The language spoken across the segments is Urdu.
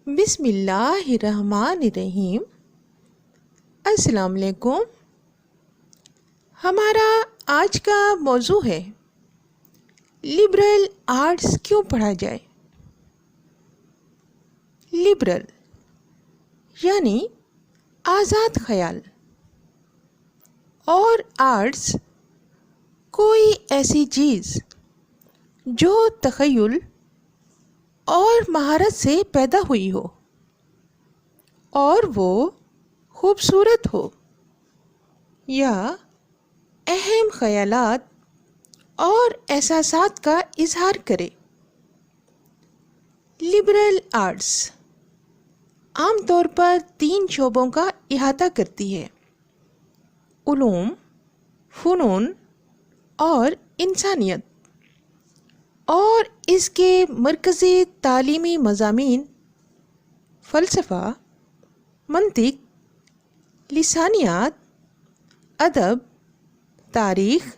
بسم اللہ الرحمن الرحیم۔ السلام علیکم۔ ہمارا آج کا موضوع ہے لبرل آرٹس کیوں پڑھا جائے۔ لبرل یعنی آزاد خیال، اور آرٹس کوئی ایسی چیز جو تخیل اور مہارت سے پیدا ہوئی ہو اور وہ خوبصورت ہو یا اہم خیالات اور احساسات کا اظہار کرے۔ لبرل آرٹس عام طور پر 3 شعبوں کا احاطہ کرتی ہے: علوم، فنون اور انسانیت، اور اس کے مرکزی تعلیمی مضامین فلسفہ، منطق، لسانیات، ادب، تاریخ،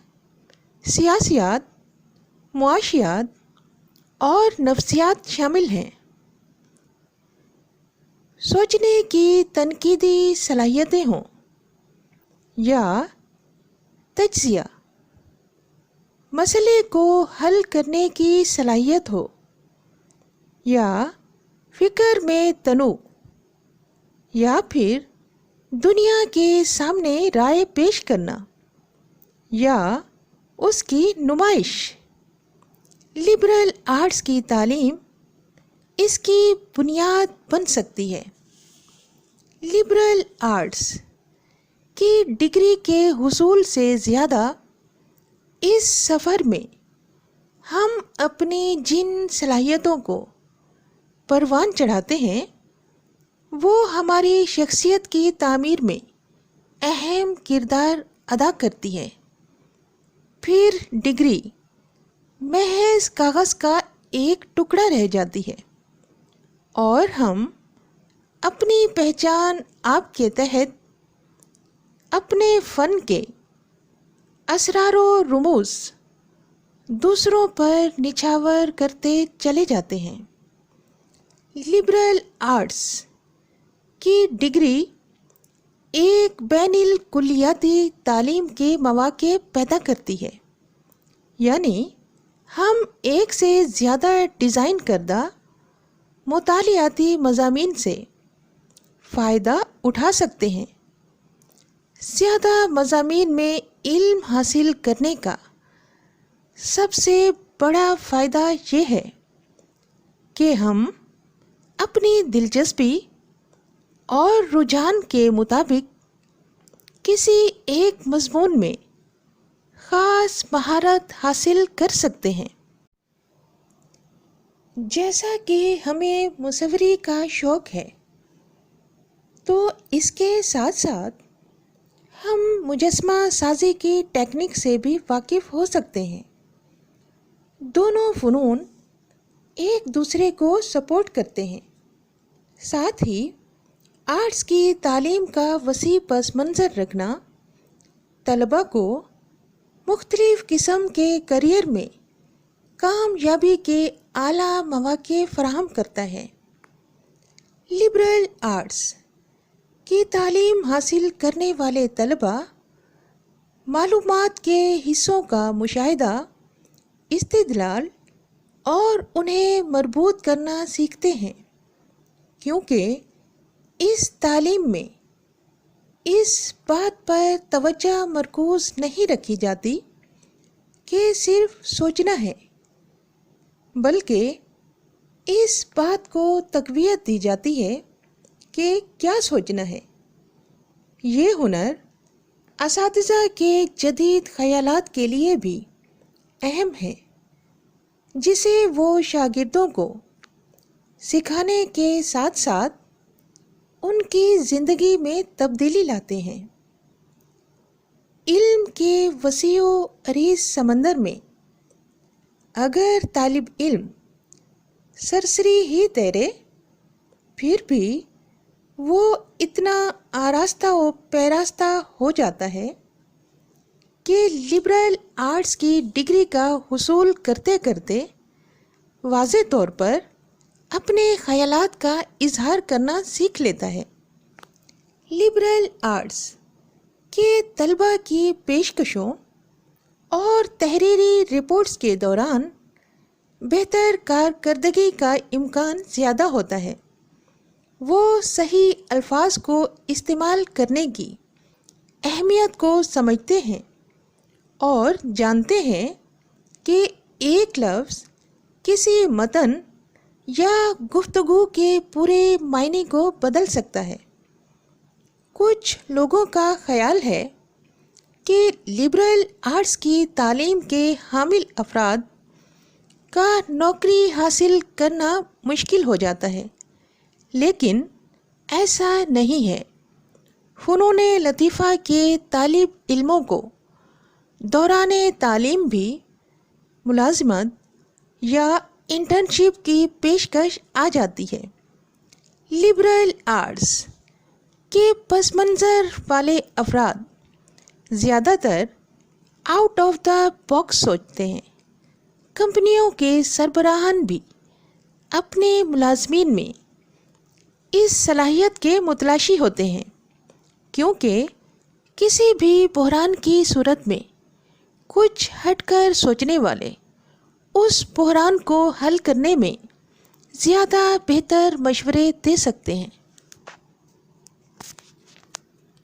سیاسیات، معاشیات اور نفسیات شامل ہیں۔ سوچنے کی تنقیدی صلاحیتیں ہوں یا تجزیہ، مسئلے کو حل کرنے کی صلاحیت ہو یا فکر میں تنوع، یا پھر دنیا کے سامنے رائے پیش کرنا یا اس کی نمائش، لبرل آرٹس کی تعلیم اس کی بنیاد بن سکتی ہے۔ لبرل آرٹس کی ڈگری کے حصول سے زیادہ اس سفر میں ہم اپنی جن صلاحیتوں کو پروان چڑھاتے ہیں وہ ہماری شخصیت کی تعمیر میں اہم کردار ادا کرتی ہے۔ پھر ڈگری محض کاغذ کا ایک ٹکڑا رہ جاتی ہے اور ہم اپنی پہچان آپ کے تحت اپنے فن کے اسرار و رموز دوسروں پر نچھاور کرتے چلے جاتے ہیں۔ لبرل آرٹس کی ڈگری ایک بین الکلیاتی تعلیم کے مواقع پیدا کرتی ہے، یعنی ہم ایک سے زیادہ ڈیزائن کردہ مطالعاتی مضامین سے فائدہ اٹھا سکتے ہیں۔ زیادہ مضامین میں علم حاصل کرنے کا سب سے بڑا فائدہ یہ ہے کہ ہم اپنی دلچسپی اور رجحان کے مطابق کسی ایک مضمون میں خاص مہارت حاصل کر سکتے ہیں۔ جیسا کہ ہمیں مصوری کا شوق ہے تو اس کے ساتھ ساتھ ہم مجسمہ سازی کی ٹیکنیک سے بھی واقف ہو سکتے ہیں۔ دونوں فنون ایک دوسرے کو سپورٹ کرتے ہیں۔ ساتھ ہی آرٹس کی تعلیم کا وسیع پس منظر رکھنا طلباء کو مختلف قسم کے کیریئر میں کامیابی کے اعلیٰ مواقع فراہم کرتا ہے۔ لبرل آرٹس کی تعلیم حاصل کرنے والے طلباء معلومات کے حصوں کا مشاہدہ، استدلال اور انہیں مربوط کرنا سیکھتے ہیں، کیونکہ اس تعلیم میں اس بات پر توجہ مرکوز نہیں رکھی جاتی کہ صرف سوچنا ہے، بلکہ اس بات کو تقویت دی جاتی ہے کہ کیا سوچنا ہے۔ یہ ہنر اساتذہ کے جدید خیالات کے لیے بھی اہم ہے، جسے وہ شاگردوں کو سکھانے کے ساتھ ساتھ ان کی زندگی میں تبدیلی لاتے ہیں۔ علم کے وسیع و عریض سمندر میں اگر طالب علم سرسری ہی تیرے، پھر بھی وہ اتنا آراستہ و پیراستہ ہو جاتا ہے کہ لبرل آرٹس کی ڈگری کا حصول کرتے کرتے واضح طور پر اپنے خیالات کا اظہار کرنا سیکھ لیتا ہے۔ لبرل آرٹس کے طلباء کی پیشکشوں اور تحریری رپورٹس کے دوران بہتر کارکردگی کا امکان زیادہ ہوتا ہے۔ وہ صحیح الفاظ کو استعمال کرنے کی اہمیت کو سمجھتے ہیں اور جانتے ہیں کہ ایک لفظ کسی متن یا گفتگو کے پورے معنی کو بدل سکتا ہے۔ کچھ لوگوں کا خیال ہے کہ لبرل آرٹس کی تعلیم کے حامل افراد کا نوکری حاصل کرنا مشکل ہو جاتا ہے، لیکن ایسا نہیں ہے۔ فنون لطیفہ کے طالب علموں کو دوران تعلیم بھی ملازمت یا انٹرنشپ کی پیشکش آ جاتی ہے۔ لبرل آرٹس کے پس منظر والے افراد زیادہ تر آؤٹ آف دا باکس سوچتے ہیں۔ کمپنیوں کے سربراہان بھی اپنے ملازمین میں اس صلاحیت کے متلاشی ہوتے ہیں، کیونکہ کسی بھی بحران کی صورت میں کچھ ہٹ کر سوچنے والے اس بحران کو حل کرنے میں زیادہ بہتر مشورے دے سکتے ہیں۔